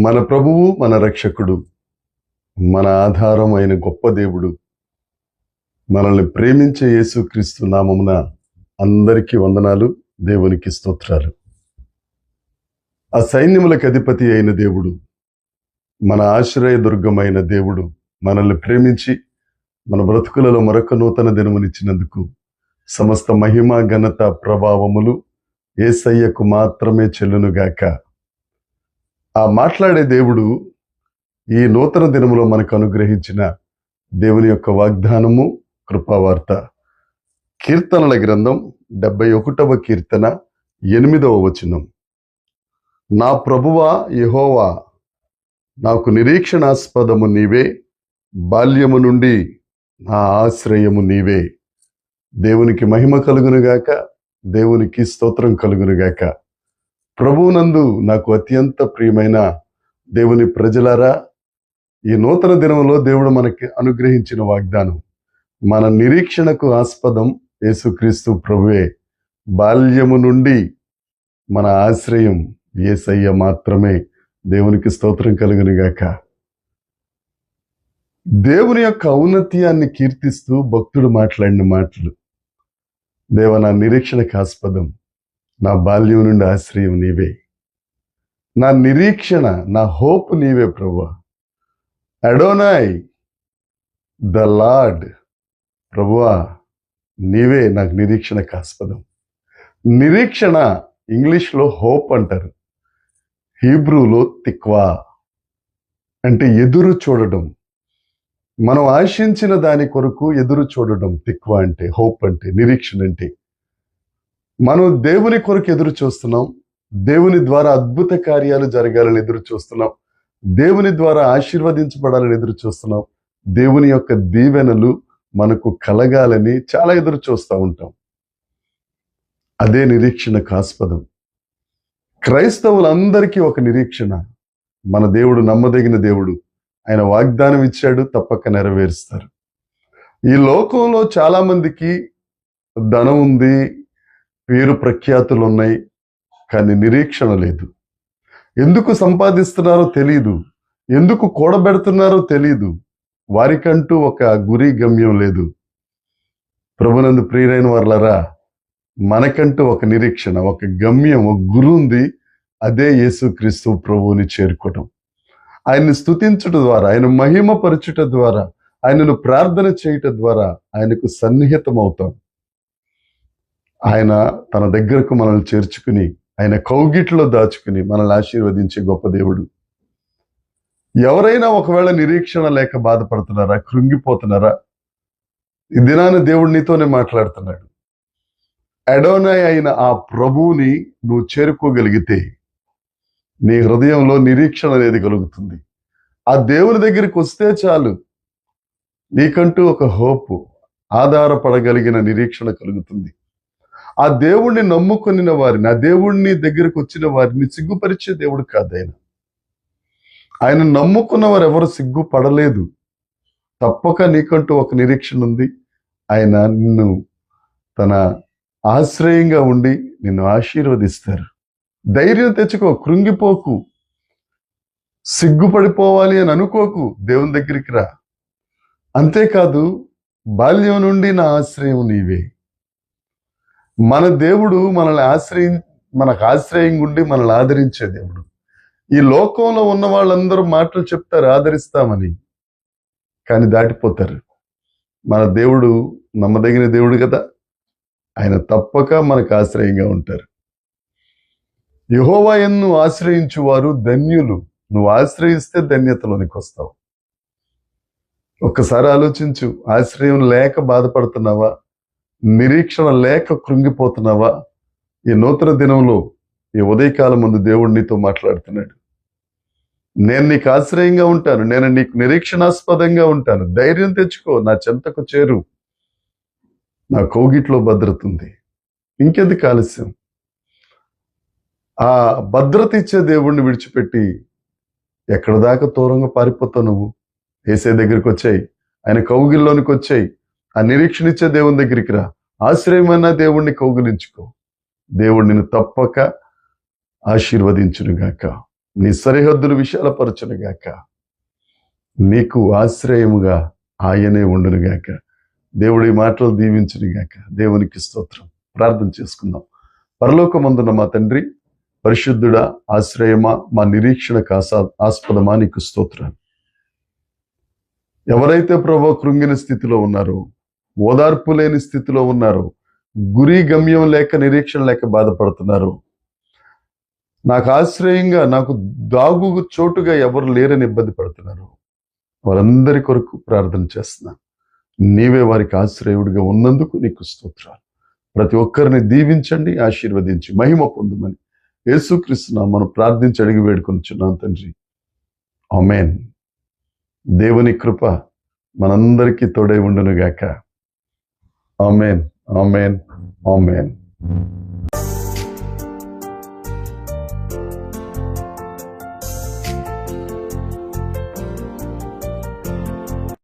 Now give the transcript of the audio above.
మన ప్రభువు, మన రక్షకుడు, మన ఆధారం అయిన గొప్ప దేవుడు, మనల్ని ప్రేమించే యేసుక్రీస్తు నామమున అందరికీ వందనాలు, దేవునికి స్తోత్రాలు. ఆ సైన్యములకు అధిపతి అయిన దేవుడు, మన ఆశ్రయదుర్గమైన దేవుడు మనల్ని ప్రేమించి మన బ్రతుకులలో మరొక నూతన దినమునిచ్చినందుకు సమస్త మహిమ, ఘనత, ప్రభావములు యేసయ్యకు మాత్రమే చెల్లునుగాక. ఆ మాట్లాడే దేవుడు ఈ నూతన దినములో మనకు అనుగ్రహించిన దేవుని యొక్క వాగ్దానము, కృపావార్త. కీర్తనల గ్రంథం 71వ కీర్తన 8వ వచనం. నా ప్రభువా యెహోవా, నాకు నిరీక్షణాస్పదము నీవే, బాల్యము నుండి నా ఆశ్రయము నీవే. దేవునికి మహిమ కలుగునుగాక, దేవునికి స్తోత్రం కలుగునుగాక. ప్రభువునందు నాకు అత్యంత ప్రియమైన దేవుని ప్రజలారా, ఈ నూతన దినంలో దేవుడు మనకి అనుగ్రహించిన వాగ్దానం, మన నిరీక్షణకు ఆస్పదం యేసుక్రీస్తు ప్రభువే. బాల్యము నుండి మన ఆశ్రయం యేసయ్య మాత్రమే. దేవునికి స్తోత్రం కలుగునుగాక. దేవుని యొక్క ఔన్నత్యాన్ని కీర్తిస్తూ భక్తుడు మాట్లాడిన మాటలు, దేవ నా నిరీక్షణకు ఆస్పదం, నా బాల్యం నుండి ఆశ్రయం నీవే. నా నిరీక్షణ, నా హోప్ నీవే ప్రభువా. అడోనాయ్ ద లార్డ్, ప్రభువా నీవే నాకు నిరీక్షణకు ఆస్పదం. నిరీక్షణ ఇంగ్లీష్లో హోప్ అంటారు, హీబ్రూలో తిక్వా అంటే ఎదురు చూడడం. మనం ఆశించిన దాని కొరకు ఎదురు చూడడం తిక్వా అంటే, హోప్ అంటే, నిరీక్షణ అంటే. మనం దేవుని కొరకు ఎదురు చూస్తున్నాం, దేవుని ద్వారా అద్భుత కార్యాలు జరగాలని ఎదురు చూస్తున్నాం, దేవుని ద్వారా ఆశీర్వదించబడాలని ఎదురు చూస్తున్నాం, దేవుని యొక్క దీవెనలు మనకు కలగాలని చాలా ఎదురు చూస్తూ ఉంటాం. అదే నిరీక్షణకు ఆస్పదం. క్రైస్తవులందరికీ ఒక నిరీక్షణ, మన దేవుడు నమ్మదగిన దేవుడు, ఆయన వాగ్దానం ఇచ్చాడు, తప్పక నెరవేరుస్తారు. ఈ లోకంలో చాలా మందికి ధనం ఉంది, పేరు ప్రఖ్యాతులు ఉన్నాయి, కానీ నిరీక్షణ లేదు. ఎందుకు సంపాదిస్తున్నారో తెలియదు, ఎందుకు కూడబెడుతున్నారో తెలియదు, వారికంటూ ఒక గురి, గమ్యం లేదు. ప్రభునందు ప్రియులైన వారలారా, మనకంటూ ఒక నిరీక్షణ, ఒక గమ్యం, ఒక గురి ఉంది. అదే యేసుక్రీస్తు ప్రభువుని చేరుకోవడం, ఆయన్ని స్తుతించడం ద్వారా, ఆయన మహిమపరచుట ద్వారా, ఆయనను ప్రార్థన చేయటం ద్వారా ఆయనకు సన్నిహితం అవుతాం. ఆయన తన దగ్గరకు మనల్ని చేర్చుకుని, ఆయన కౌగిట్లో దాచుకుని మనల్ని ఆశీర్వదించే గొప్ప దేవుడు. ఎవరైనా ఒకవేళ నిరీక్షణ లేక బాధపడుతున్నారా, కృంగిపోతున్నారా? ఈ దినాన దేవుడు నీతోనే మాట్లాడుతున్నాడు. అడోనాయ్ అయిన ఆ ప్రభువుని నువ్వు చేరుకోగలిగితే నీ హృదయంలో నిరీక్షణ అనేది కలుగుతుంది. ఆ దేవుని దగ్గరికి వస్తే చాలు, నీకంటూ ఒక హోపు, ఆధారపడగలిగిన నిరీక్షణ కలుగుతుంది. ఆ దేవుణ్ణి నమ్ముకున్న వారిని, ఆ దేవుణ్ణి దగ్గరకు వచ్చిన వారిని సిగ్గుపరిచే దేవుడు కాదు ఆయన. ఆయన నమ్ముకున్న వారు ఎవరు సిగ్గుపడలేదు. తప్పక నీకంటూ ఒక నిరీక్షణ ఉంది. ఆయన నిన్ను తన ఆశ్రయంగా ఉండి నిన్ను ఆశీర్వదిస్తారు. ధైర్యం తెచ్చుకో, కృంగిపోకు, సిగ్గుపడిపోవాలి అని అనుకోకు, దేవుని దగ్గరికి రా. అంతేకాదు, బాల్యం నుండి నా ఆశ్రయం నీవే. మన దేవుడు మనకు ఆశ్రయంగా ఉండి మనల్ని ఆదరించే దేవుడు. ఈ లోకంలో ఉన్న వాళ్ళందరూ మాటలు చెప్తారు ఆదరిస్తామని, కానీ దాటిపోతారు. మన దేవుడు నమ్మదగిన దేవుడు కదా, ఆయన తప్పక మనకు ఆశ్రయంగా ఉంటారు. యెహోవాను ఆశ్రయించువారు ధన్యులు. నువ్వు ఆశ్రయిస్తే ధన్యతలోనికి వస్తావు. ఒక్కసారి ఆలోచించు, ఆశ్రయం లేక బాధపడుతున్నావా, నిరీక్షణ లేక కృంగిపోతున్నావా? ఈ నూతన దినంలో, ఈ ఉదయకాలం ముందు దేవుడు నీతో మాట్లాడుతున్నాడు. నేను నీకు ఆశ్రయంగా ఉంటాను, నేను నీకు నిరీక్షణాస్పదంగా ఉంటాను. ధైర్యం తెచ్చుకో, నా చెంతకు చేరు, నా కౌగిట్లో భద్రత ఉంది. ఇంకెందుకు ఆలస్యం? ఆ భద్రత ఇచ్చే దేవుణ్ణి విడిచిపెట్టి ఎక్కడ దాకా దూరంగా పారిపోతావు నువ్వు? యేసయ్య దగ్గరికి వచ్చాయి, ఆయన కౌగిల్లోనికి వచ్చాయి, ఆ నిరీక్షణ ఇచ్చే దేవుని దగ్గరికి రా. ఆశ్రయమైన దేవుణ్ణి కౌగిలించుకో. దేవుడు నిన్ను తప్పక ఆశీర్వదించునుగాక. నీ సరిహద్దులు విశాలపరచునుగాక. నీకు ఆశ్రయముగా ఆయనే ఉండునుగాక. దేవుడి మాటలు దీవించునుగాక. దేవునికి స్తోత్రం. ప్రార్థన చేసుకుందాం. పరలోకమందున్న మా తండ్రి, పరిశుద్ధుడా, ఆశ్రయమా, మా నిరీక్షణకు ఆస్పదమా నీకు స్తోత్రాలు. ఎవరైతే ప్రభు కృంగిన స్థితిలో ఉన్నారో, ఓదార్పు లేని స్థితిలో ఉన్నారో, గురి గమ్యం లేక నిరీక్షణ లేక బాధపడుతున్నారు, నాకు ఆశ్రయంగా, నాకు దాగు చోటుగా ఎవరు లేరని ఇబ్బంది పడుతున్నారు, వారందరి కొరకు ప్రార్థన చేస్తున్నాను. నీవే వారికి ఆశ్రయుడిగా ఉన్నందుకు నీకు స్తోత్రాలు. ప్రతి ఒక్కరిని దీవించండి, ఆశీర్వదించి మహిమ పొందుమని యేసుక్రీస్తు నామమున ప్రార్థించి అడిగి వేడుకొనుచున్నాను తండ్రి. ఆమేన్. దేవుని కృప మనందరికీ తోడై ఉండునుగాక. ఆమేన్, ఆమేన్, ఆమేన్.